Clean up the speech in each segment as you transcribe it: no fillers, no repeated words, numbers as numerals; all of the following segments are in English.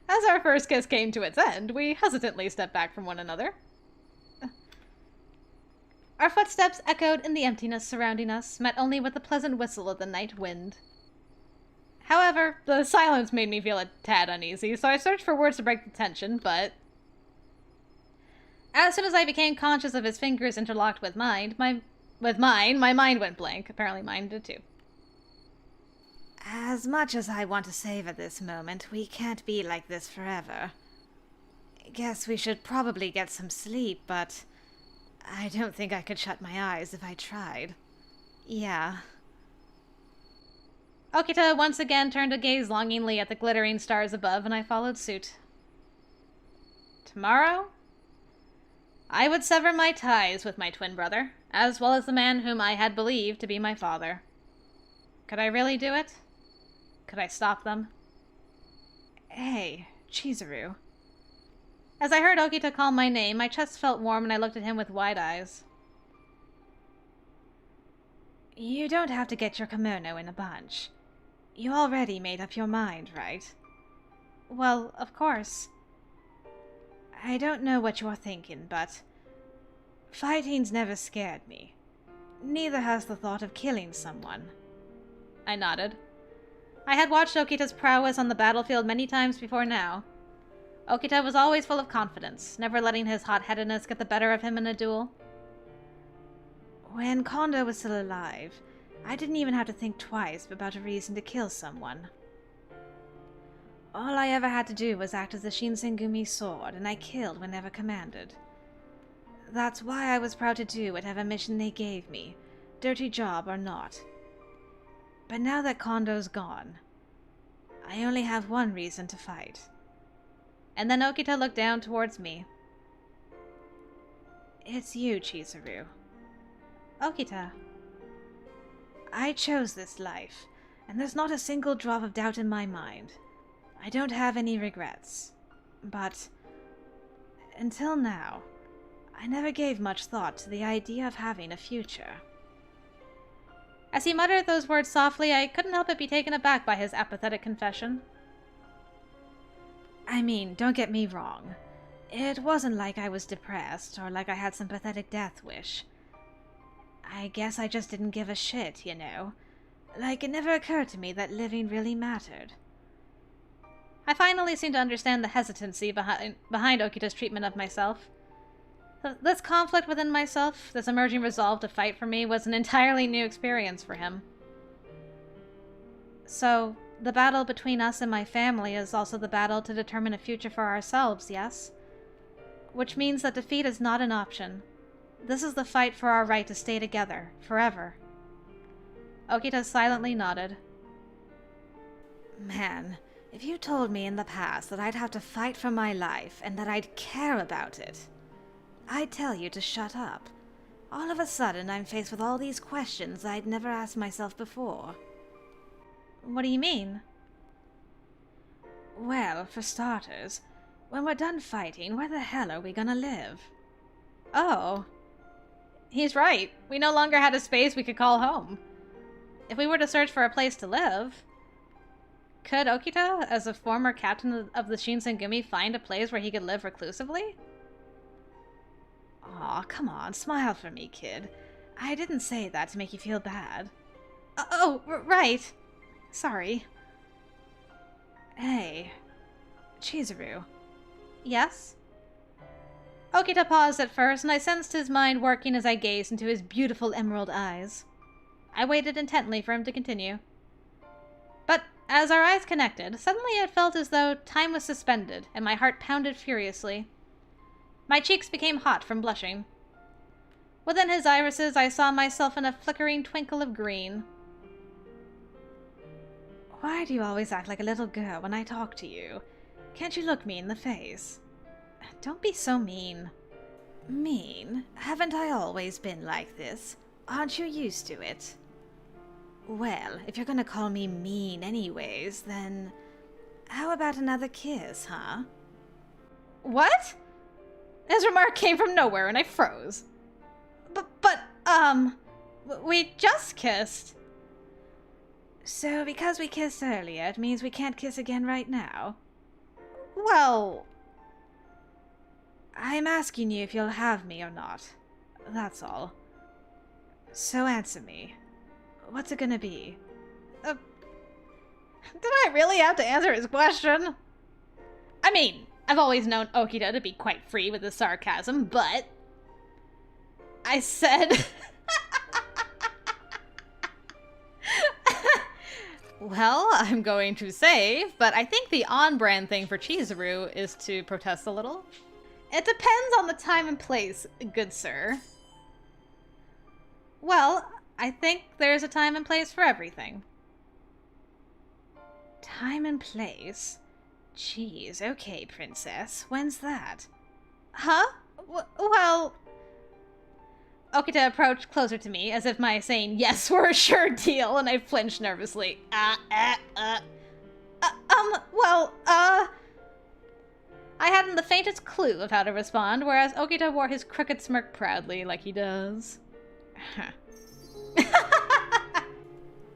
As our first kiss came to its end, we hesitantly stepped back from one another. Our footsteps echoed in the emptiness surrounding us, met only with the pleasant whistle of the night wind. However, the silence made me feel a tad uneasy, so I searched for words to break the tension, but... As soon as I became conscious of his fingers interlocked with mine, my mind went blank. Apparently mine did too. As much as I want to savor this moment, we can't be like this forever. Guess we should probably get some sleep, but I don't think I could shut my eyes if I tried. Yeah. Okita once again turned to gaze longingly at the glittering stars above, and I followed suit. Tomorrow, I would sever my ties with my twin brother, as well as the man whom I had believed to be my father. Could I really do it? Could I stop them? Hey, Chizuru. As I heard Okita call my name, my chest felt warm and I looked at him with wide eyes. You don't have to get your kimono in a bunch. You already made up your mind, right? Well, of course. I don't know what you're thinking, but fighting's never scared me. Neither has the thought of killing someone. I nodded. I had watched Okita's prowess on the battlefield many times before now. Okita was always full of confidence, never letting his hot-headedness get the better of him in a duel. When Kondo was still alive, I didn't even have to think twice about a reason to kill someone. All I ever had to do was act as the Shinsengumi sword, and I killed whenever commanded. That's why I was proud to do whatever mission they gave me, dirty job or not. But now that Kondo's gone, I only have one reason to fight. And then Okita looked down towards me. It's you, Chizuru. Okita. I chose this life, and there's not a single drop of doubt in my mind. I don't have any regrets. But until now, I never gave much thought to the idea of having a future. As he muttered those words softly, I couldn't help but be taken aback by his apathetic confession. I mean, don't get me wrong. It wasn't like I was depressed or like I had some pathetic death wish. I guess I just didn't give a shit, you know. Like, it never occurred to me that living really mattered. I finally seemed to understand the hesitancy behind Okita's treatment of myself. This conflict within myself, this emerging resolve to fight for me, was an entirely new experience for him. So, the battle between us and my family is also the battle to determine a future for ourselves, yes? Which means that defeat is not an option. This is the fight for our right to stay together, forever. Okita silently nodded. Man, if you told me in the past that I'd have to fight for my life and that I'd care about it, I'd tell you to shut up. All of a sudden, I'm faced with all these questions I'd never asked myself before. What do you mean? Well, for starters, when we're done fighting, where the hell are we gonna live? Oh. He's right. We no longer had a space we could call home. If we were to search for a place to live, could Okita, as a former captain of the Shinsengumi, find a place where he could live reclusively? Aw, come on, smile for me, kid. I didn't say that to make you feel bad. Right. Sorry. Hey, Chizuru. Yes? Okita paused at first, and I sensed his mind working as I gazed into his beautiful emerald eyes. I waited intently for him to continue. But as our eyes connected, suddenly it felt as though time was suspended, and my heart pounded furiously. My cheeks became hot from blushing. Within his irises, I saw myself in a flickering twinkle of green. Why do you always act like a little girl when I talk to you? Can't you look me in the face? Don't be so mean. Mean? Haven't I always been like this? Aren't you used to it? Well, if you're gonna call me mean anyways, then how about another kiss, huh? What? His remark came from nowhere and I froze. We just kissed. So because we kissed earlier, it means we can't kiss again right now? Well... I'm asking you if you'll have me or not. That's all. So answer me. What's it gonna be? Did I really have to answer his question? I mean, I've always known Okita to be quite free with his sarcasm, but... I said... Well, I'm going to save, but I think the on-brand thing for Chizuru is to protest a little. It depends on the time and place, good sir. Well, I think there's a time and place for everything. Time and place? Jeez, okay, princess. When's that? Huh? Well... Okita approached closer to me, as if my saying yes were a sure deal, and I flinched nervously. I hadn't the faintest clue of how to respond, whereas Okita wore his crooked smirk proudly, like he does.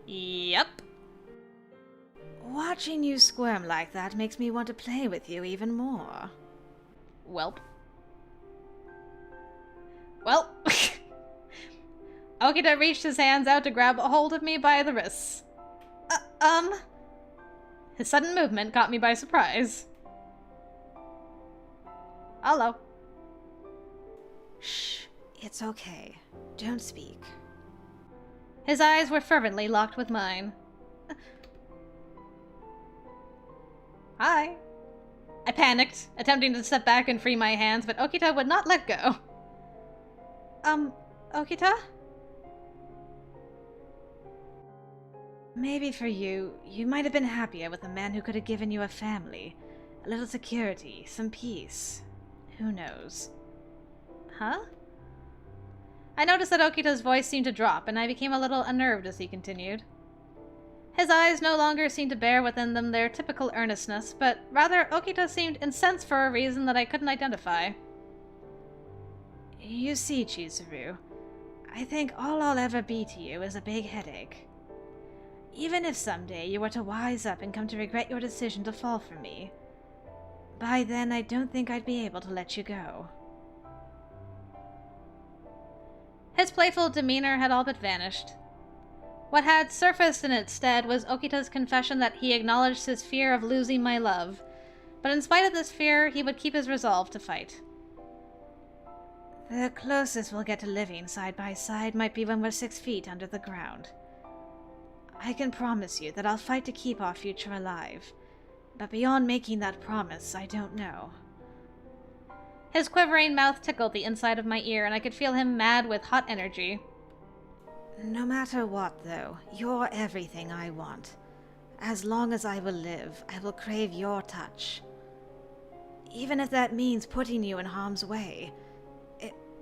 Yep. Watching you squirm like that makes me want to play with you even more. Welp. Well... Okita reached his hands out to grab a hold of me by the wrists. His sudden movement caught me by surprise. Hello. Shh, it's okay. Don't speak. His eyes were fervently locked with mine. Hi. I panicked, attempting to step back and free my hands, but Okita would not let go. Okita? Maybe for you, you might have been happier with a man who could have given you a family, a little security, some peace. Who knows? Huh? I noticed that Okita's voice seemed to drop, and I became a little unnerved as he continued. His eyes no longer seemed to bear within them their typical earnestness, but rather Okita seemed incensed for a reason that I couldn't identify. You see, Chizuru, I think all I'll ever be to you is a big headache. Even if someday you were to wise up and come to regret your decision to fall for me, by then I don't think I'd be able to let you go. His playful demeanor had all but vanished. What had surfaced in its stead was Okita's confession that he acknowledged his fear of losing my love, but in spite of this fear, he would keep his resolve to fight. The closest we'll get to living side by side might be when we're 6 feet under the ground. I can promise you that I'll fight to keep our future alive, but beyond making that promise, I don't know. His quivering mouth tickled the inside of my ear, and I could feel him mad with hot energy. No matter what, though, you're everything I want. As long as I will live, I will crave your touch. Even if that means putting you in harm's way.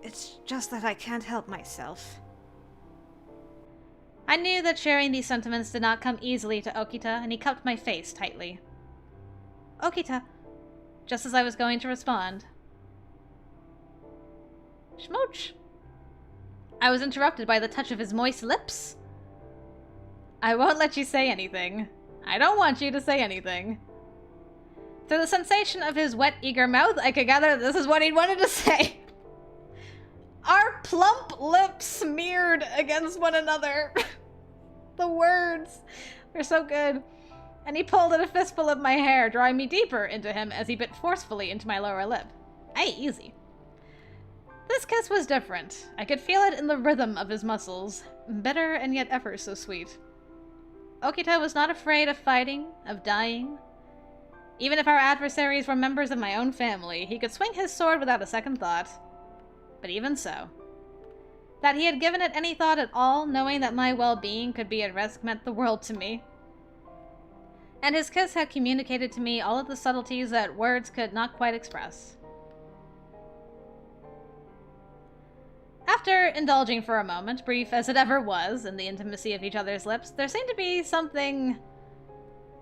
It's just that I can't help myself. I knew that sharing these sentiments did not come easily to Okita, and he cupped my face tightly. Okita, just as I was going to respond. Schmooch. I was interrupted by the touch of his moist lips. I won't let you say anything. I don't want you to say anything. Through the sensation of his wet, eager mouth, I could gather this is what he'd wanted to say. Our plump lips smeared against one another. The words were so good. And he pulled at a fistful of my hair, drawing me deeper into him as he bit forcefully into my lower lip. Aye, easy. This kiss was different. I could feel it in the rhythm of his muscles. Bitter and yet ever so sweet. Okita was not afraid of fighting, of dying. Even if our adversaries were members of my own family, he could swing his sword without a second thought. But even so, that he had given it any thought at all, knowing that my well-being could be at risk, meant the world to me. And his kiss had communicated to me all of the subtleties that words could not quite express. After indulging for a moment, brief as it ever was, in the intimacy of each other's lips, there seemed to be something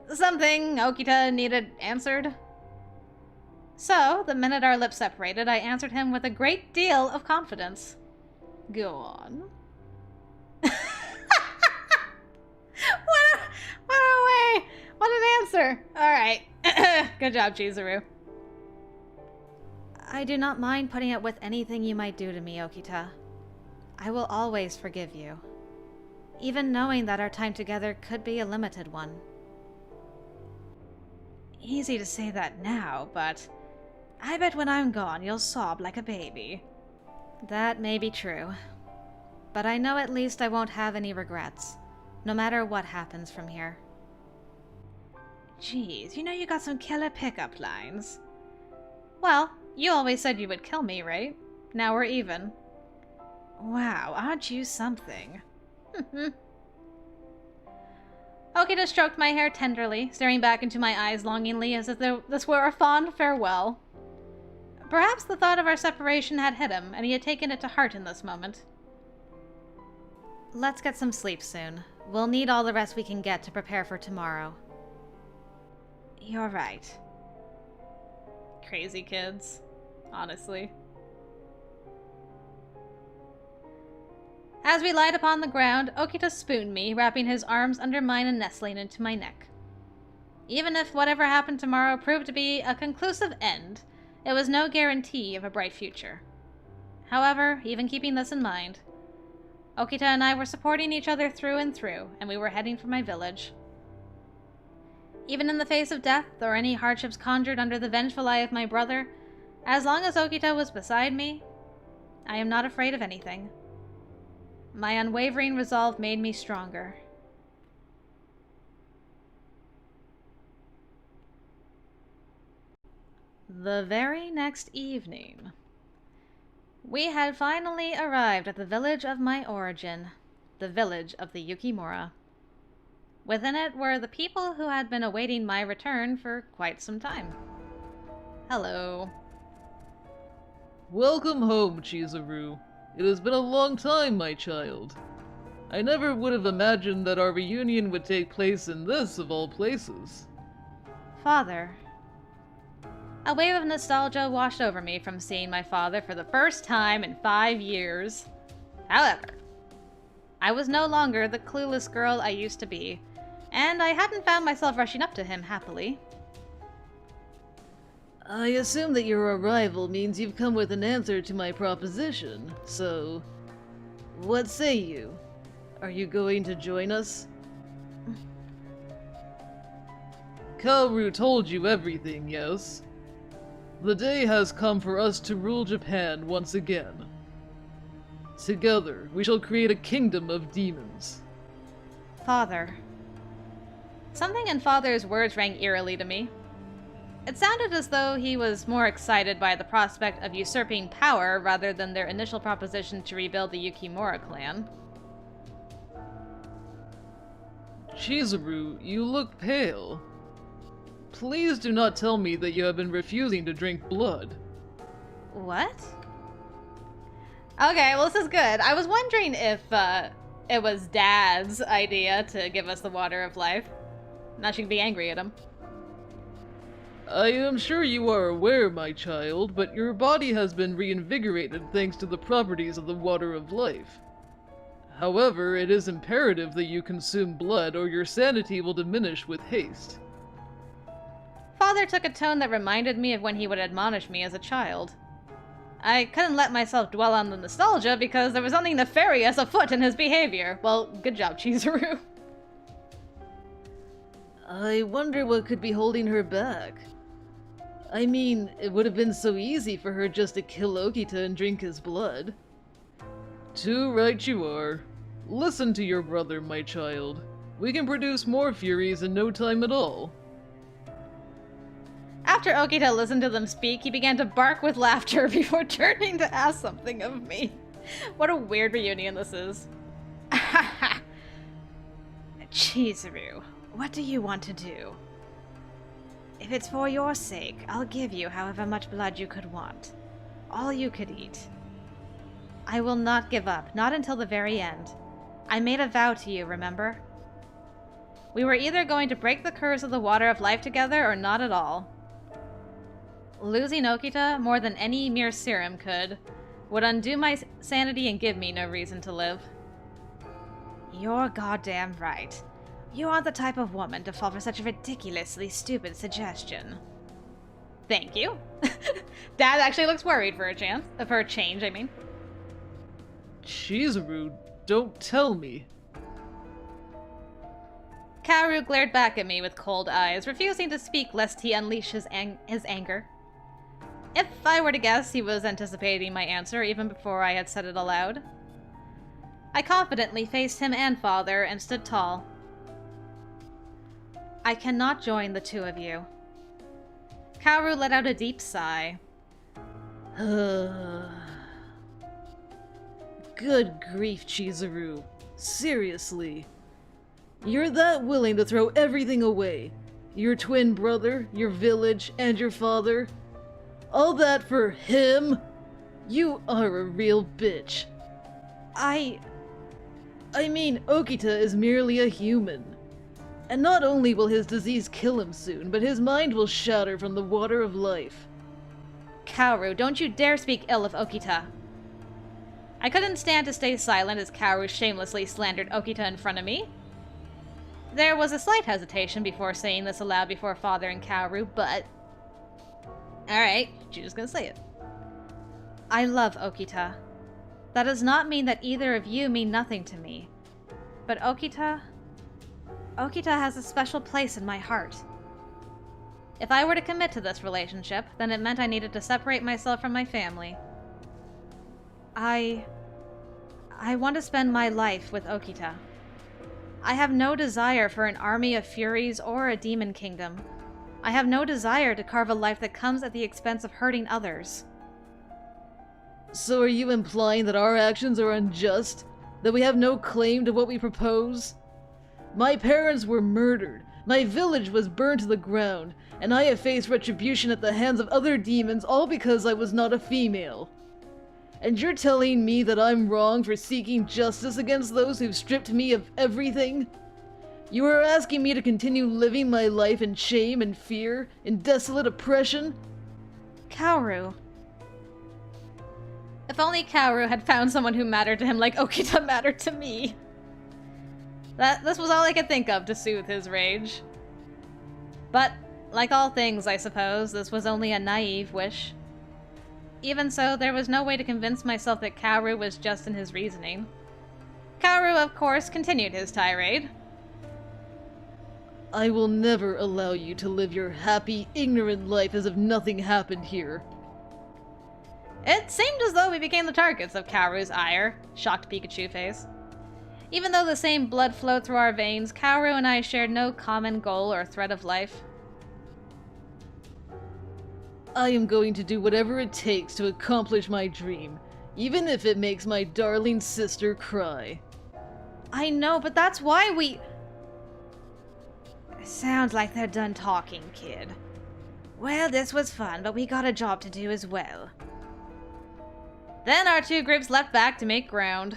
Okita needed answered. So, the minute our lips separated, I answered him with a great deal of confidence. Go on. What a way! What an answer! Alright. Good job, Chizuru. I do not mind putting up with anything you might do to me, Okita. I will always forgive you. Even knowing that our time together could be a limited one. Easy to say that now, but I bet when I'm gone you'll sob like a baby. That may be true. But I know at least I won't have any regrets, no matter what happens from here. Jeez, you know you got some killer pickup lines. Well, you always said you would kill me, right? Now we're even. Wow, aren't you something? Okita stroked my hair tenderly, staring back into my eyes longingly as if this were a fond farewell. Perhaps the thought of our separation had hit him, and he had taken it to heart in this moment. Let's get some sleep soon. We'll need all the rest we can get to prepare for tomorrow. You're right. Crazy kids. Honestly. As we lied upon the ground, Okita spooned me, wrapping his arms under mine and nestling into my neck. Even if whatever happened tomorrow proved to be a conclusive end, it was no guarantee of a bright future. However, even keeping this in mind, Okita and I were supporting each other through and through, and we were heading for my village. Even in the face of death, or any hardships conjured under the vengeful eye of my brother, as long as Okita was beside me, I am not afraid of anything. My unwavering resolve made me stronger. The very next evening, we had finally arrived at the village of my origin, the village of the Yukimura. Within it were the people who had been awaiting my return for quite some time. Hello. Welcome home, Chizuru. It has been a long time, my child. I never would have imagined that our reunion would take place in this, of all places. Father. A wave of nostalgia washed over me from seeing my father for the first time in 5 years. However, I was no longer the clueless girl I used to be, and I hadn't found myself rushing up to him happily. I assume that your arrival means you've come with an answer to my proposition, so... what say you? Are you going to join us? Kaoru told you everything, yes? The day has come for us to rule Japan once again. Together, we shall create a kingdom of demons. Father. Something in Father's words rang eerily to me. It sounded as though he was more excited by the prospect of usurping power rather than their initial proposition to rebuild the Yukimura clan. Chizuru, you look pale. Please do not tell me that you have been refusing to drink blood. What? Okay, well, this is good. I was wondering if it was Dad's idea to give us the water of life. Now she can be angry at him. I am sure you are aware, my child, but your body has been reinvigorated thanks to the properties of the water of life. However, it is imperative that you consume blood or your sanity will diminish with haste. Father took a tone that reminded me of when he would admonish me as a child. I couldn't let myself dwell on the nostalgia because there was something nefarious afoot in his behavior. Well, good job, Chizuru. I wonder what could be holding her back. I mean, it would have been so easy for her just to kill Okita and drink his blood. Too right you are. Listen to your brother, my child. We can produce more Furies in no time at all. After Okita listened to them speak, he began to bark with laughter before turning to ask something of me. What a weird reunion this is. Chizuru, what do you want to do? If it's for your sake, I'll give you however much blood you could want. All you could eat. I will not give up, not until the very end. I made a vow to you, remember? We were either going to break the curse of the water of life together or not at all. Losing Okita, more than any mere serum could, would undo my sanity and give me no reason to live. You're goddamn right. You aren't the type of woman to fall for such a ridiculously stupid suggestion. Thank you. Dad actually looks worried for a change, I mean. Chizuru, don't tell me. Kaoru glared back at me with cold eyes, refusing to speak lest he unleash his anger. If I were to guess, he was anticipating my answer even before I had said it aloud. I confidently faced him and father and stood tall. I cannot join the two of you. Kaoru let out a deep sigh. Good grief, Chizuru. Seriously. You're that willing to throw everything away. Your twin brother, your village, and your father. All that for him? You are a real bitch. I mean, Okita is merely a human. And not only will his disease kill him soon, but his mind will shatter from the water of life. Kaoru, don't you dare speak ill of Okita. I couldn't stand to stay silent as Kaoru shamelessly slandered Okita in front of me. There was a slight hesitation before saying this aloud before father and Kaoru, but... Alright, she's just gonna say it. I love Okita. That does not mean that either of you mean nothing to me. But Okita has a special place in my heart. If I were to commit to this relationship, then it meant I needed to separate myself from my family. I want to spend my life with Okita. I have no desire for an army of furies or a demon kingdom. I have no desire to carve a life that comes at the expense of hurting others. So are you implying that our actions are unjust? That we have no claim to what we propose? My parents were murdered, my village was burned to the ground, and I have faced retribution at the hands of other demons all because I was not a female. And you're telling me that I'm wrong for seeking justice against those who've stripped me of everything? You are asking me to continue living my life in shame and fear, in desolate oppression? Kaoru. If only Kaoru had found someone who mattered to him like Okita mattered to me. This was all I could think of to soothe his rage. But, like all things, I suppose, this was only a naive wish. Even so, there was no way to convince myself that Kaoru was just in his reasoning. Kaoru, of course, continued his tirade. I will never allow you to live your happy, ignorant life as if nothing happened here. It seemed as though we became the targets of Kaoru's ire, shocked Pikachu face. Even though the same blood flowed through our veins, Kaoru and I shared no common goal or thread of life. I am going to do whatever it takes to accomplish my dream, even if it makes my darling sister cry. I know, but that's why we... Sounds like they're done talking, kid. Well, this was fun, but we got a job to do as well. Then our two groups left back to make ground.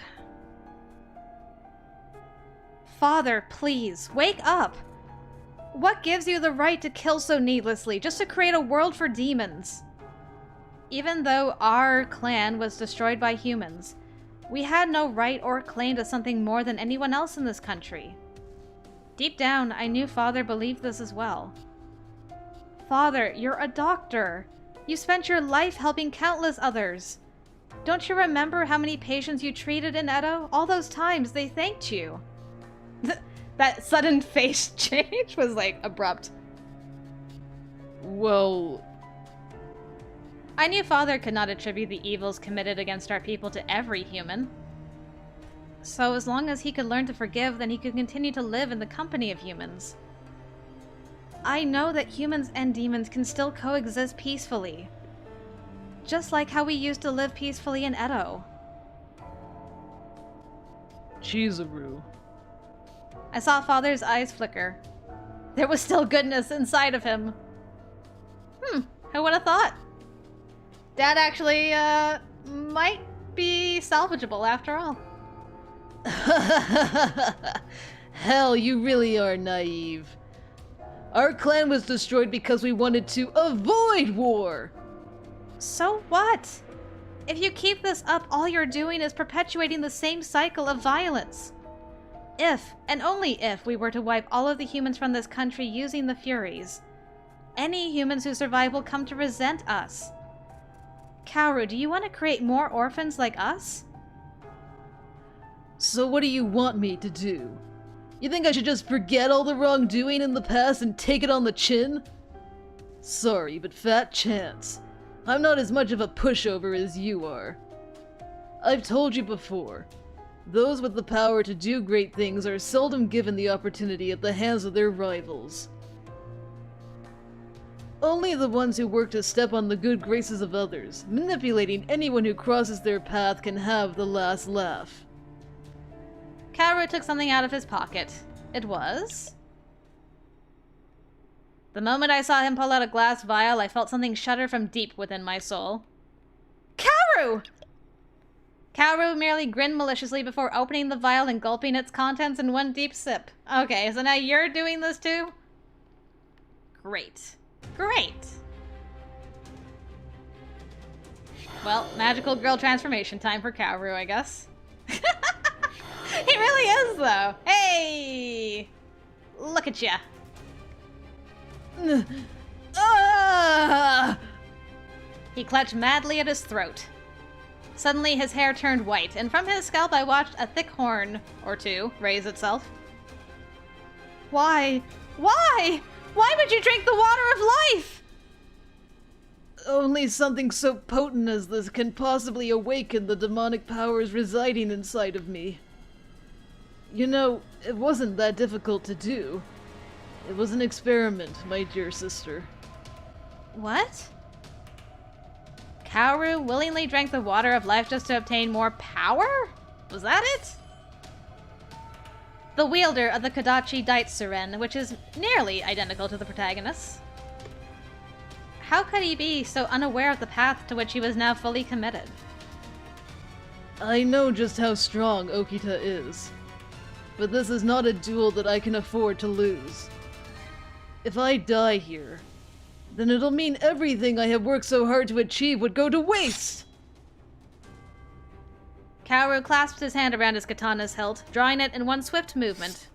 Father, please, wake up! What gives you the right to kill so needlessly, just to create a world for demons? Even though our clan was destroyed by humans, we had no right or claim to something more than anyone else in this country. Deep down, I knew Father believed this as well. Father, you're a doctor. You spent your life helping countless others. Don't you remember how many patients you treated in Edo? All those times they thanked you. That sudden face change was, like, abrupt. Well... I knew Father could not attribute the evils committed against our people to every human. So as long as he could learn to forgive, then he could continue to live in the company of humans. I know that humans and demons can still coexist peacefully. Just like how we used to live peacefully in Edo. Chizuru. I saw Father's eyes flicker. There was still goodness inside of him. Who would have thought? Dad actually, might be salvageable after all. Hell, you really are naive. Our clan was destroyed because we wanted to avoid war! So what? If you keep this up, all you're doing is perpetuating the same cycle of violence. If, and only if, we were to wipe all of the humans from this country using the Furies, any humans who survive will come to resent us. Kaoru, do you want to create more orphans like us? So what do you want me to do? You think I should just forget all the wrongdoing in the past and take it on the chin? Sorry, but fat chance. I'm not as much of a pushover as you are. I've told you before, those with the power to do great things are seldom given the opportunity at the hands of their rivals. Only the ones who work to step on the good graces of others, manipulating anyone who crosses their path, can have the last laugh. Kaoru took something out of his pocket. It was... The moment I saw him pull out a glass vial, I felt something shudder from deep within my soul. Kaoru! Kaoru merely grinned maliciously before opening the vial and gulping its contents in one deep sip. Okay, so now you're doing this too? Great. Great. Well, magical girl transformation time for Kaoru, I guess. He really is, though. Hey! Look at ya. He clutched madly at his throat. Suddenly, his hair turned white, and from his scalp I watched a thick horn or two raise itself. Why? Why? Why would you drink the water of life? Only something so potent as this can possibly awaken the demonic powers residing inside of me. You know, it wasn't that difficult to do. It was an experiment, my dear sister. What? Kaoru willingly drank the water of life just to obtain more power? Was that it? The wielder of the Kodachi Daitsuren, which is nearly identical to the protagonist. How could he be so unaware of the path to which he was now fully committed? I know just how strong Okita is. But this is not a duel that I can afford to lose. If I die here, then it'll mean everything I have worked so hard to achieve would go to waste! Kaoru clasped his hand around his katana's hilt, drawing it in one swift movement.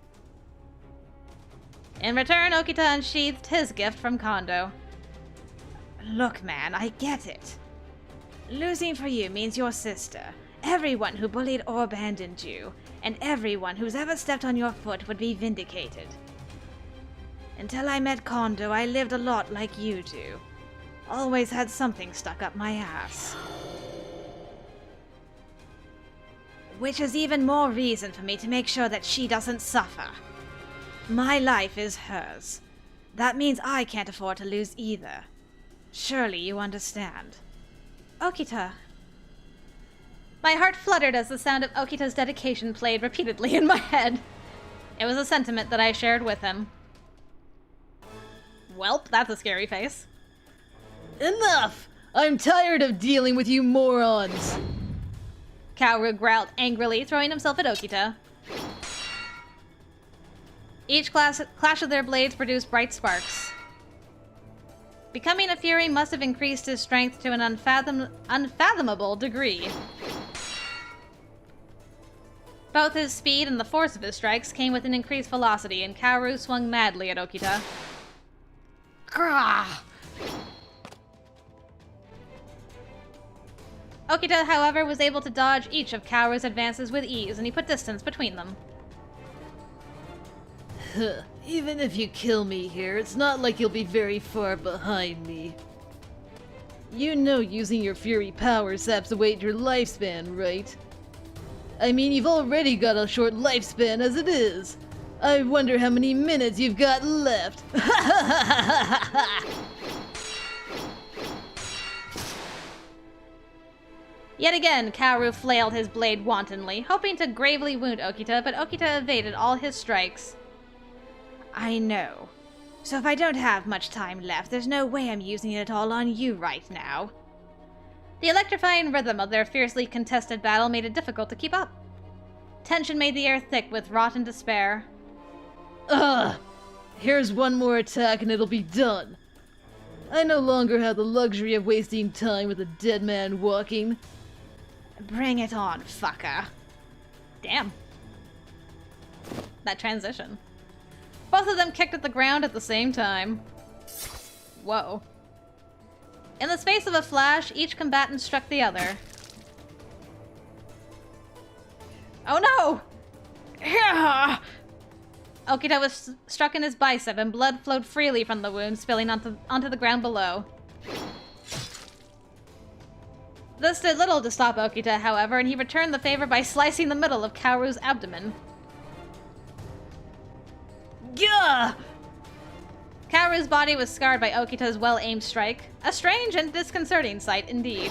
In return, Okita unsheathed his gift from Kondo. Look, man, I get it. Losing for you means your sister, everyone who bullied or abandoned you, and everyone who's ever stepped on your foot would be vindicated. Until I met Kondo, I lived a lot like you do. Always had something stuck up my ass. Which is even more reason for me to make sure that she doesn't suffer. My life is hers. That means I can't afford to lose either. Surely you understand. Okita. My heart fluttered as the sound of Okita's dedication played repeatedly in my head. It was a sentiment that I shared with him. Welp, that's a scary face. Enough! I'm tired of dealing with you morons! Kaoru growled angrily, throwing himself at Okita. Each clash of their blades produced bright sparks. Becoming a Fury must have increased his strength to an unfathomable degree. Both his speed and the force of his strikes came with an increased velocity, and Kaoru swung madly at Okita. Grah! Okita, however, was able to dodge each of Kaoru's advances with ease, and he put distance between them. Even if you kill me here, it's not like you'll be very far behind me. You know using your Fury power saps away at your lifespan, right? I mean, you've already got a short lifespan as it is. I wonder how many minutes you've got left. Yet again, Kaoru flailed his blade wantonly, hoping to gravely wound Okita, but Okita evaded all his strikes. I know. So if I don't have much time left, there's no way I'm using it all on you right now. The electrifying rhythm of their fiercely contested battle made it difficult to keep up. Tension made the air thick with rotten despair. Ugh! Here's one more attack and it'll be done. I no longer have the luxury of wasting time with a dead man walking. Bring it on, fucker. Damn. That transition. Both of them kicked at the ground at the same time. Whoa. In the space of a flash, each combatant struck the other. Oh no! Okita was struck in his bicep and blood flowed freely from the wound, spilling onto the ground below. This did little to stop Okita, however, and he returned the favor by slicing the middle of Kaoru's abdomen. Gah! Kaoru's body was scarred by Okita's well-aimed strike. A strange and disconcerting sight, indeed.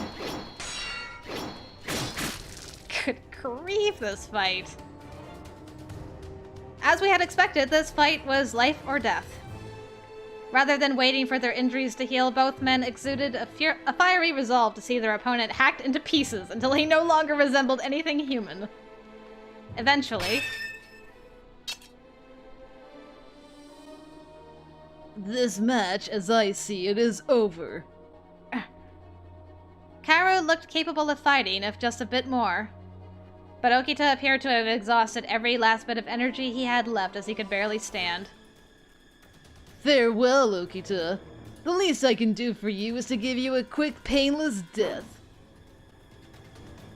Good grief, this fight. As we had expected, this fight was life or death. Rather than waiting for their injuries to heal, both men exuded a fiery resolve to see their opponent hacked into pieces until he no longer resembled anything human. Eventually... This match, as I see it, is over. Kaoru looked capable of fighting, if just a bit more. But Okita appeared to have exhausted every last bit of energy he had left as he could barely stand. Farewell, Okita. The least I can do for you is to give you a quick, painless death.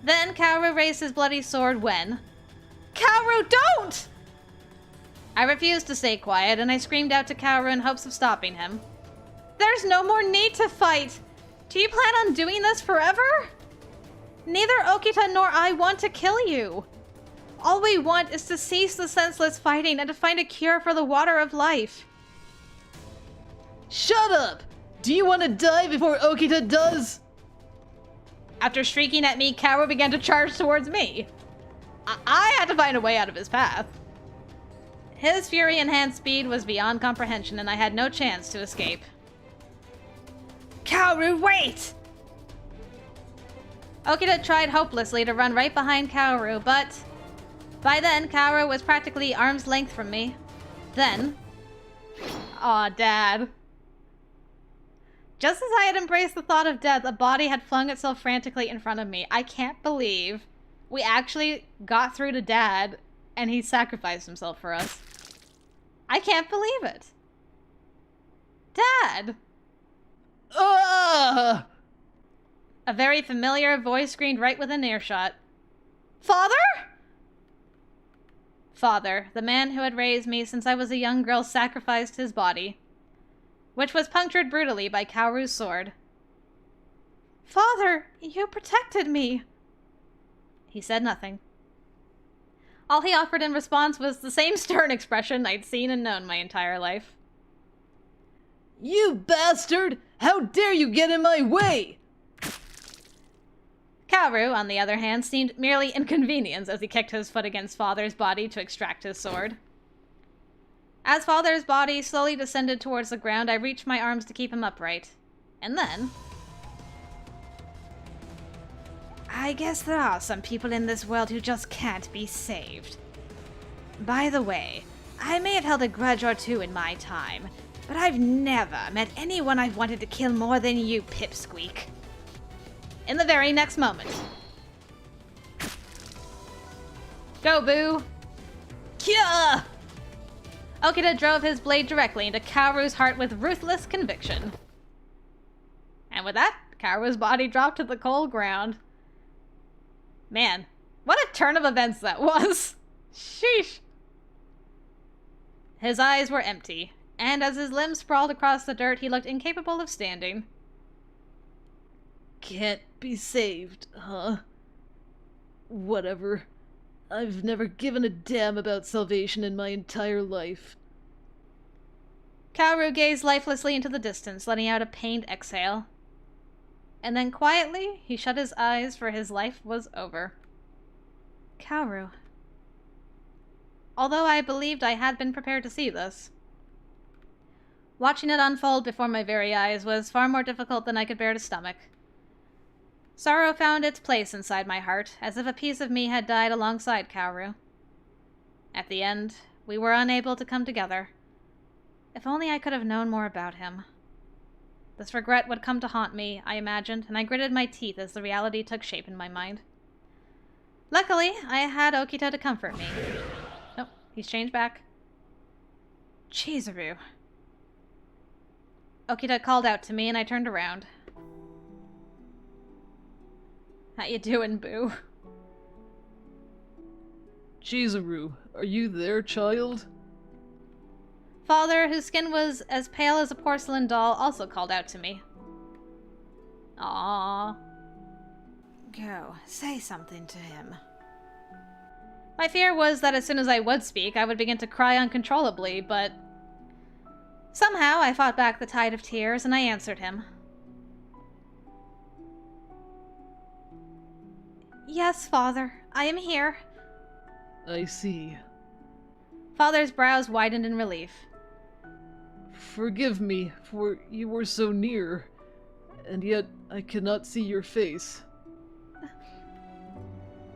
Then Kaoru raised his bloody sword when... Kaoru, don't! I refused to stay quiet, and I screamed out to Kaoru in hopes of stopping him. There's no more need to fight! Do you plan on doing this forever? Neither Okita nor I want to kill you. All we want is to cease the senseless fighting and to find a cure for the water of life. Shut up! Do you want to die before Okita does? After shrieking at me, Kaoru began to charge towards me. I had to find a way out of his path. His fury-enhanced speed was beyond comprehension, and I had no chance to escape. Kaoru, wait! Okita tried hopelessly to run right behind Kaoru, but... by then, Kaoru was practically arm's length from me. Then... Aw, Dad. Just as I had embraced the thought of death, a body had flung itself frantically in front of me. I can't believe we actually got through to Dad, and he sacrificed himself for us. I can't believe it. Dad! Ah! A very familiar voice screamed right within earshot. Father? Father, the man who had raised me since I was a young girl, sacrificed his body, which was punctured brutally by Kaoru's sword. Father, you protected me. He said nothing. All he offered in response was the same stern expression I'd seen and known my entire life. You bastard! How dare you get in my way! Kaoru, on the other hand, seemed merely inconvenienced as he kicked his foot against Father's body to extract his sword. As Father's body slowly descended towards the ground, I reached my arms to keep him upright. And then... I guess there are some people in this world who just can't be saved. By the way, I may have held a grudge or two in my time, but I've never met anyone I've wanted to kill more than you, Pipsqueak. In the very next moment. Go, Boo! Kya! Okita drove his blade directly into Kaoru's heart with ruthless conviction. And with that, Kaoru's body dropped to the cold ground. Man, what a turn of events that was! Sheesh! His eyes were empty, and as his limbs sprawled across the dirt, he looked incapable of standing. Can't be saved, huh? Whatever. I've never given a damn about salvation in my entire life. Kaoru gazed lifelessly into the distance, letting out a pained exhale. And then quietly, he shut his eyes, for his life was over. Kaoru. Although I believed I had been prepared to see this. Watching it unfold before my very eyes was far more difficult than I could bear to stomach. Sorrow found its place inside my heart, as if a piece of me had died alongside Kaoru. At the end, we were unable to come together. If only I could have known more about him. This regret would come to haunt me, I imagined, and I gritted my teeth as the reality took shape in my mind. Luckily, I had Okita to comfort me. Oh, He's changed back. Chizuru. Okita called out to me, and I turned around. How you doing, Boo? Chizuru, are you there, child? Father, whose skin was as pale as a porcelain doll, also called out to me. Aww. Go, say something to him. My fear was that as soon as I would speak, I would begin to cry uncontrollably, but somehow I fought back the tide of tears and I answered him. Yes, Father, I am here. I see. Father's brows widened in relief. Forgive me, for you were so near, and yet I cannot see your face.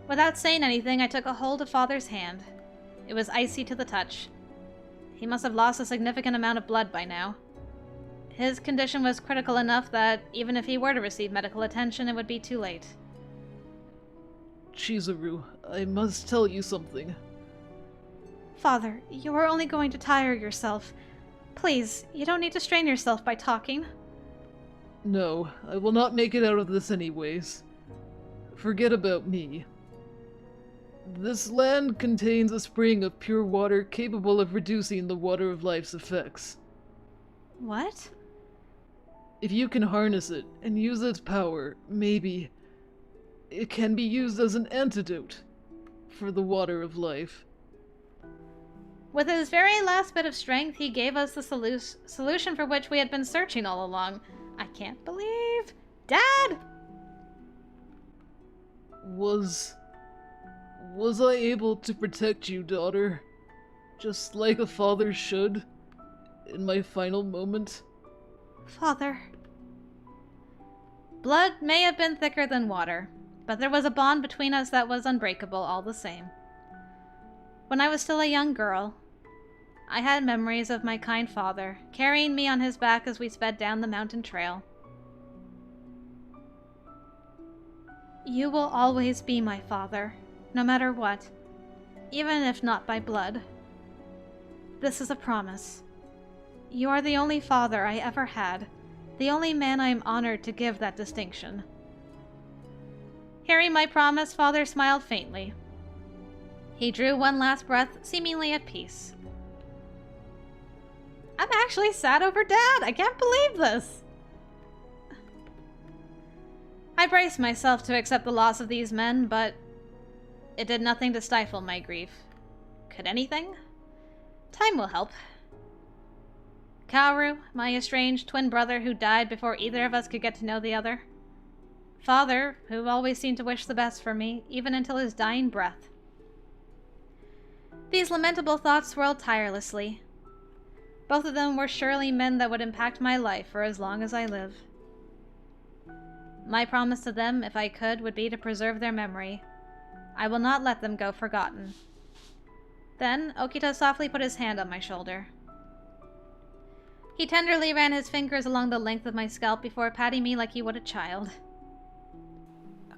Without saying anything, I took a hold of Father's hand. It was icy to the touch. He must have lost a significant amount of blood by now. His condition was critical enough that even if he were to receive medical attention, it would be too late. Chizuru, I must tell you something. Father, you are only going to tire yourself. Please, you don't need to strain yourself by talking. No, I will not make it out of this anyways. Forget about me. This land contains a spring of pure water capable of reducing the water of life's effects. What? If you can harness it and use its power, maybe it can be used as an antidote for the water of life. With his very last bit of strength, he gave us the solution for which we had been searching all along. I can't believe... Dad! Was I able to protect you, daughter? Just like a father should, in my final moment? Father. Blood may have been thicker than water, but there was a bond between us that was unbreakable all the same. When I was still a young girl, I had memories of my kind father, carrying me on his back as we sped down the mountain trail. You will always be my father, no matter what, even if not by blood. This is a promise. You are the only father I ever had, the only man I am honored to give that distinction. Hearing my promise, Father smiled faintly. He drew one last breath, seemingly at peace. I'm actually sad over Dad! I can't believe this! I braced myself to accept the loss of these men, but it did nothing to stifle my grief. Could anything? Time will help. Kaoru, my estranged twin brother who died before either of us could get to know the other. Father, who always seemed to wish the best for me, even until his dying breath. These lamentable thoughts swirled tirelessly. Both of them were surely men that would impact my life for as long as I live. My promise to them, if I could, would be to preserve their memory. I will not let them go forgotten. Then, Okita softly put his hand on my shoulder. He tenderly ran his fingers along the length of my scalp before patting me like he would a child.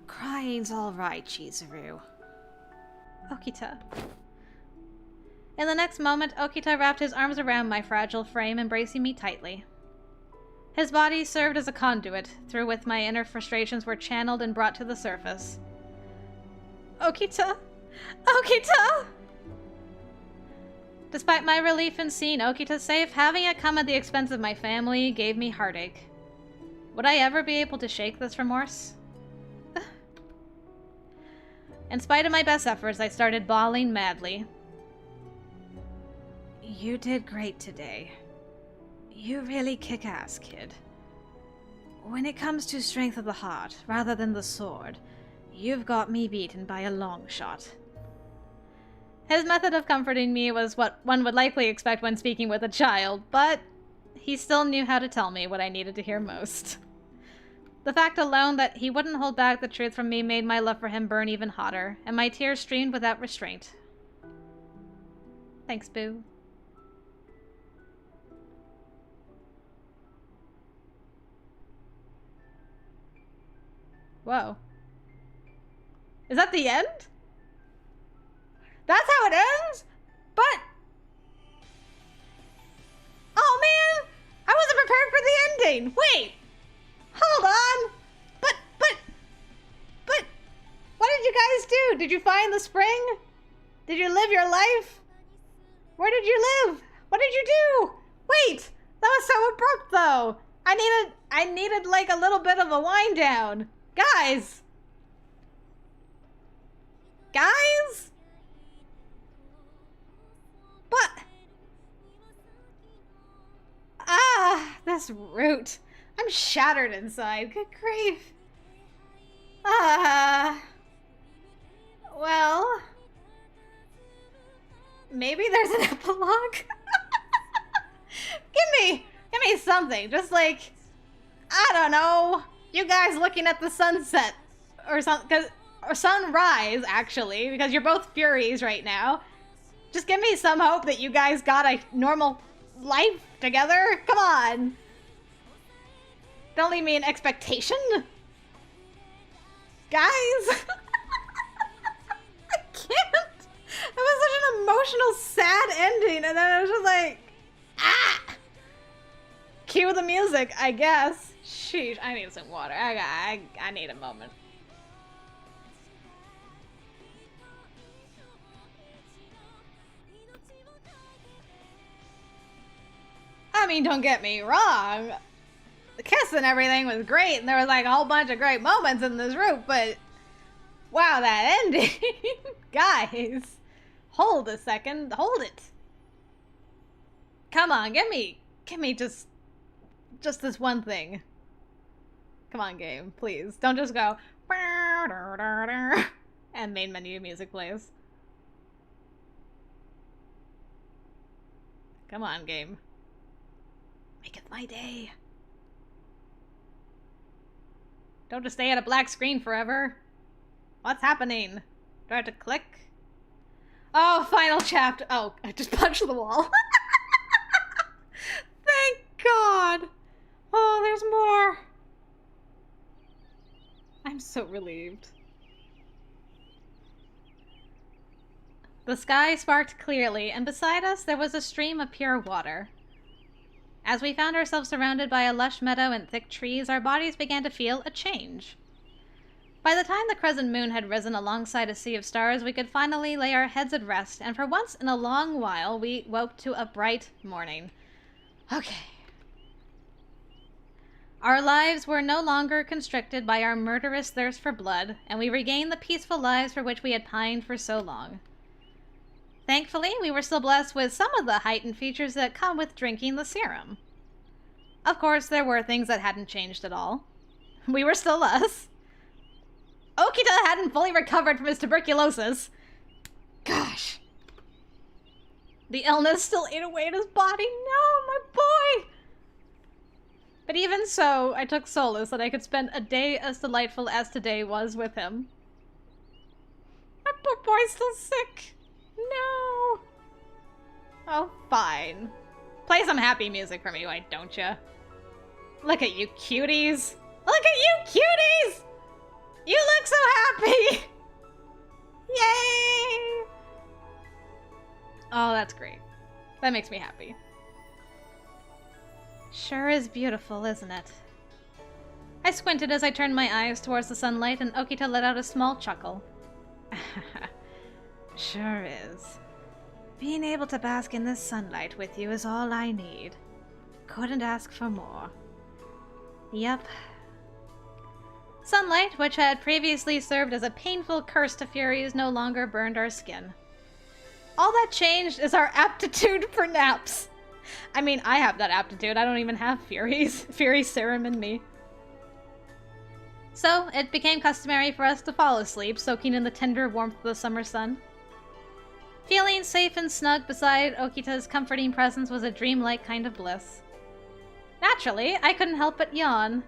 Crying's all right, Chizuru. Okita. In the next moment, Okita wrapped his arms around my fragile frame, embracing me tightly. His body served as a conduit, through which my inner frustrations were channeled and brought to the surface. Okita! Okita! Despite my relief in seeing Okita safe, having it come at the expense of my family gave me heartache. Would I ever be able to shake this remorse? In spite of my best efforts, I started bawling madly. You did great today. You really kick ass, kid. When it comes to strength of the heart, rather than the sword, you've got me beaten by a long shot. His method of comforting me was what one would likely expect when speaking with a child, but he still knew how to tell me what I needed to hear most. The fact alone that he wouldn't hold back the truth from me made my love for him burn even hotter, and my tears streamed without restraint. Thanks, Boo. Whoa. Is that the end? That's how it ends? But happening? Wait! Hold on! But, what did you guys do? Did you find the spring? Did you live your life? Where did you live? What did you do? Wait! That was so abrupt, though. I needed like a little bit of a wind down. Guys! Guys? But... Ah, this root. I'm shattered inside. Good grief. Well... Maybe there's an epilogue? Give me something. Just like, I don't know. You guys looking at the sunset. Or sunrise, actually. Because you're both Furies right now. Just give me some hope that you guys got a normal life together. Come on. Don't leave me in expectation. Guys. I can't. It was such an emotional, sad ending. And then I was just like, ah. Cue the music, I guess. Sheesh, I need some water. I need a moment. I mean, don't get me wrong. The kiss and everything was great, and there was like a whole bunch of great moments in this route, but wow, that ending. Guys, hold a second. Hold it. Come on, give me just this one thing. Come on, game, please. Don't just go and main menu music plays. Come on, game. Make it my day. Don't just stay at a black screen forever. What's happening? Do I have to click? Oh, final chapter. Oh, I just punched the wall. Thank God. Oh, there's more. I'm so relieved. The sky sparked clearly, and beside us there was a stream of pure water. As we found ourselves surrounded by a lush meadow and thick trees, our bodies began to feel a change. By the time the crescent moon had risen alongside a sea of stars, we could finally lay our heads at rest, and for once in a long while, we woke to a bright morning. Okay. Our lives were no longer constricted by our murderous thirst for blood, and we regained the peaceful lives for which we had pined for so long. Thankfully, we were still blessed with some of the heightened features that come with drinking the serum. Of course, there were things that hadn't changed at all. We were still us. Okita hadn't fully recovered from his tuberculosis. Gosh. The illness still ate away at his body. No, my boy! But even so, I took solace that I could spend a day as delightful as today was with him. My poor boy's still sick. No. Oh, fine. Play some happy music for me, why don't you? Look at you cuties. Look at you cuties! You look so happy! Yay! Oh, that's great. That makes me happy. Sure is beautiful, isn't it? I squinted as I turned my eyes towards the sunlight, and Okita let out a small chuckle. Sure is. Being able to bask in this sunlight with you is all I need. Couldn't ask for more. Yep. Sunlight, which had previously served as a painful curse to Furies, no longer burned our skin. All that changed is our aptitude for naps. I mean, I have that aptitude. I don't even have Furies. Fury serum in me. So, it became customary for us to fall asleep, soaking in the tender warmth of the summer sun. Feeling safe and snug beside Okita's comforting presence was a dreamlike kind of bliss. Naturally, I couldn't help but yawn.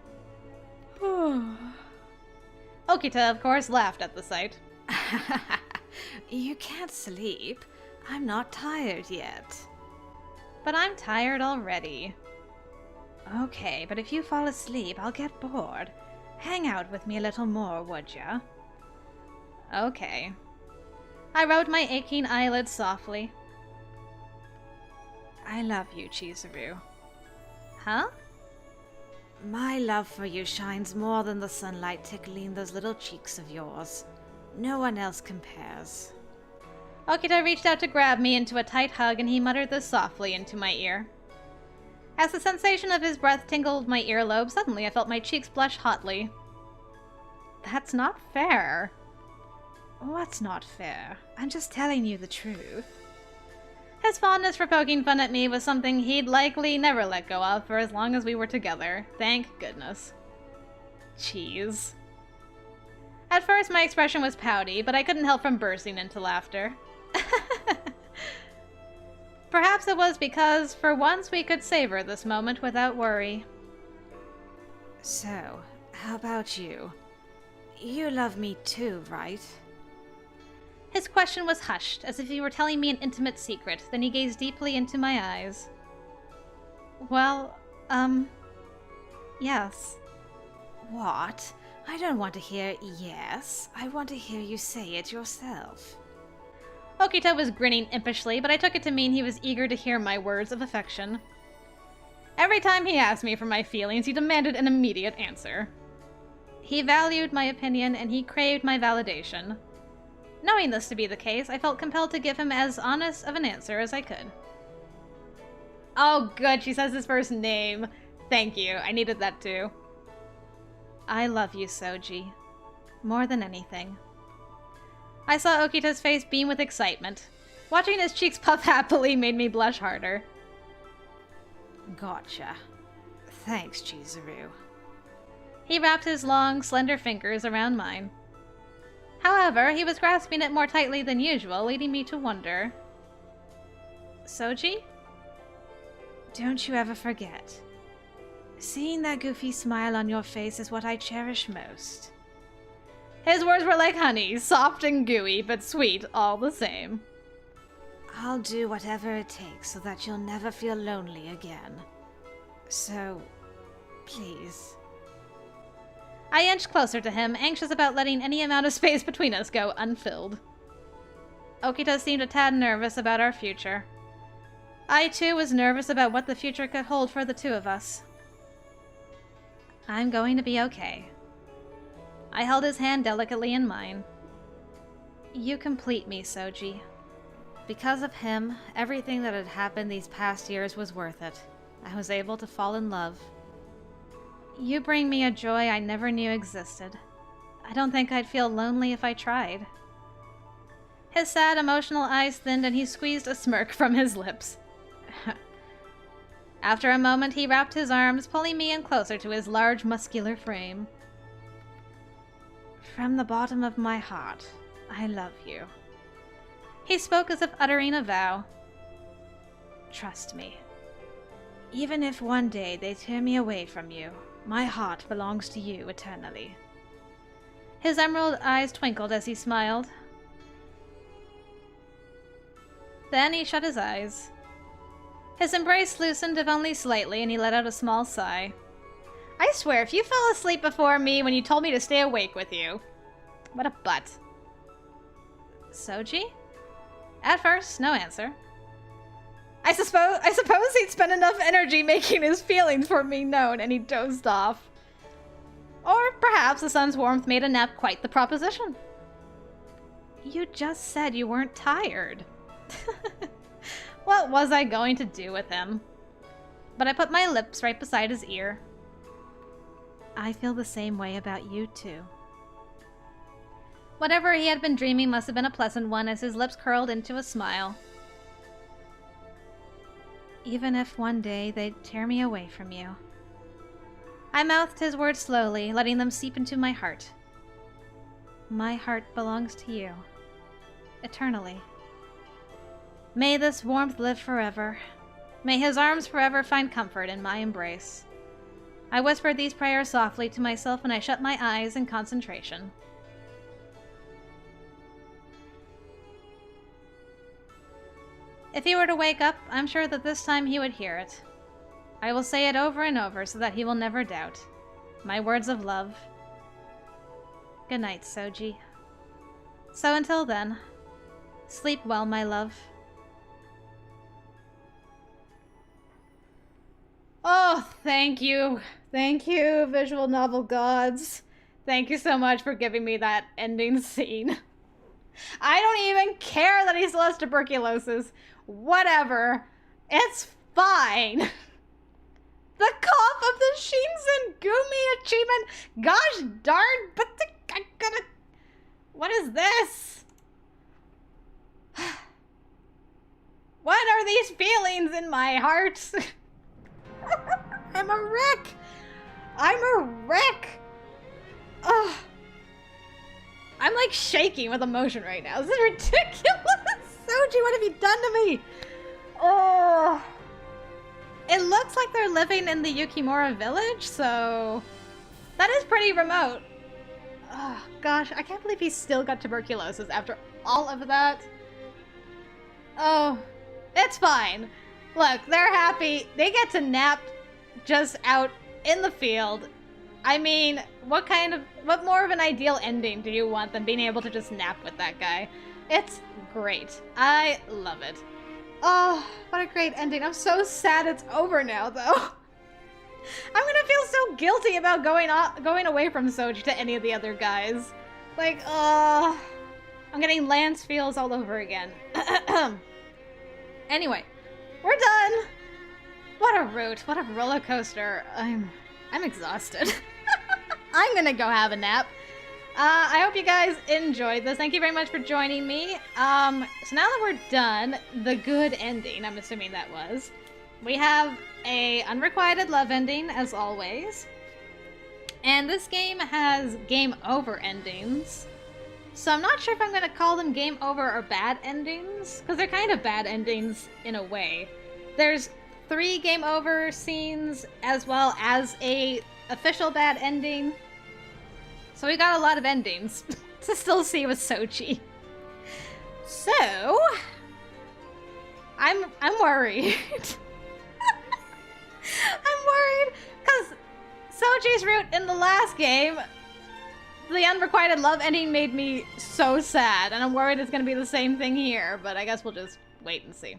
Okita, of course, laughed at the sight. You can't sleep. I'm not tired yet. But I'm tired already. Okay, but if you fall asleep, I'll get bored. Hang out with me a little more, would ya? Okay. I rubbed my aching eyelids softly. I love you, Chizuru. Huh? My love for you shines more than the sunlight tickling those little cheeks of yours. No one else compares. Okita reached out to grab me into a tight hug, and he muttered this softly into my ear. As the sensation of his breath tingled my earlobe, suddenly I felt my cheeks blush hotly. That's not fair. What's not fair? I'm just telling you the truth. His fondness for poking fun at me was something he'd likely never let go of for as long as we were together. Thank goodness. Cheese. At first, my expression was pouty, but I couldn't help from bursting into laughter. Perhaps it was because, for once, we could savor this moment without worry. So, how about you? You love me too, right? His question was hushed, as if he were telling me an intimate secret. Then he gazed deeply into my eyes. Well, yes. What? I don't want to hear yes. I want to hear you say it yourself. Okita was grinning impishly, but I took it to mean he was eager to hear my words of affection. Every time he asked me for my feelings, he demanded an immediate answer. He valued my opinion, and he craved my validation. Knowing this to be the case, I felt compelled to give him as honest of an answer as I could. Oh, good, she says his first name. Thank you, I needed that too. I love you, Souji. More than anything. I saw Okita's face beam with excitement. Watching his cheeks puff happily made me blush harder. Gotcha. Thanks, Chizuru. He wrapped his long, slender fingers around mine. However, he was grasping it more tightly than usual, leading me to wonder. Souji? Don't you ever forget. Seeing that goofy smile on your face is what I cherish most. His words were like honey, soft and gooey, but sweet all the same. I'll do whatever it takes so that you'll never feel lonely again. So, please. I inched closer to him, anxious about letting any amount of space between us go unfilled. Okita seemed a tad nervous about our future. I, too, was nervous about what the future could hold for the two of us. I'm going to be okay. I held his hand delicately in mine. You complete me, Souji. Because of him, everything that had happened these past years was worth it. I was able to fall in love. You bring me a joy I never knew existed. I don't think I'd feel lonely if I tried. His sad, emotional eyes thinned and he squeezed a smirk from his lips. After a moment, he wrapped his arms, pulling me in closer to his large, muscular frame. From the bottom of my heart, I love you. He spoke as if uttering a vow. Trust me. Even if one day they tear me away from you, my heart belongs to you eternally. His emerald eyes twinkled as he smiled. Then he shut his eyes. His embrace loosened, if only slightly, and he let out a small sigh. I swear, if you fell asleep before me when you told me to stay awake with you. What a butt. Souji? At first, no answer. I suppose he'd spent enough energy making his feelings for me known, and he dozed off. Or perhaps the sun's warmth made a nap quite the proposition. You just said you weren't tired. What was I going to do with him? But I put my lips right beside his ear. I feel the same way about you, too. Whatever he had been dreaming must have been a pleasant one as his lips curled into a smile. Even if one day they'd tear me away from you. I mouthed his words slowly, letting them seep into my heart. My heart belongs to you. Eternally. May this warmth live forever. May his arms forever find comfort in my embrace. I whispered these prayers softly to myself and I shut my eyes in concentration. If he were to wake up, I'm sure that this time he would hear it. I will say it over and over so that he will never doubt. My words of love. Good night, Souji. So until then, sleep well, my love. Oh, thank you. Thank you, visual novel gods. Thank you so much for giving me that ending scene. I don't even care that he still has tuberculosis. Whatever. It's fine. The cough of the Shinsengumi achievement. Gosh darn, but I gotta... What is this? What are these feelings in my heart? I'm a wreck. I'm a wreck. Ugh. I'm like shaking with emotion right now. This is ridiculous. Souji, what have you done to me? Oh. It looks like they're living in the Yukimura village, so that is pretty remote. Oh, gosh, I can't believe he's still got tuberculosis after all of that. Oh, it's fine. Look, they're happy. They get to nap just out in the field. I mean, what more of an ideal ending do you want than being able to just nap with that guy? It's great. I love it. Oh, what a great ending. I'm so sad it's over now, though. I'm gonna feel so guilty about going away from Souji to any of the other guys. Like, I'm getting Lance feels all over again. Anyway, we're done. What a route. What a roller coaster. I'm exhausted. I'm gonna go have a nap. I hope you guys enjoyed this. Thank you very much for joining me. So now that we're done, the good ending, I'm assuming that was, we have a unrequited love ending, as always. And this game has game over endings. So I'm not sure if I'm going to call them game over or bad endings, because they're kind of bad endings in a way. There's 3 game over scenes, as well as a official bad ending. So we got a lot of endings to still see with Souji. So I'm worried. I'm worried because Souji's route in the last game, the unrequited love ending made me so sad, and I'm worried it's going to be the same thing here, but I guess we'll just wait and see.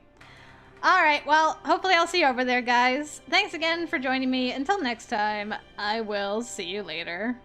Alright, well, hopefully I'll see you over there, guys. Thanks again for joining me. Until next time, I will see you later.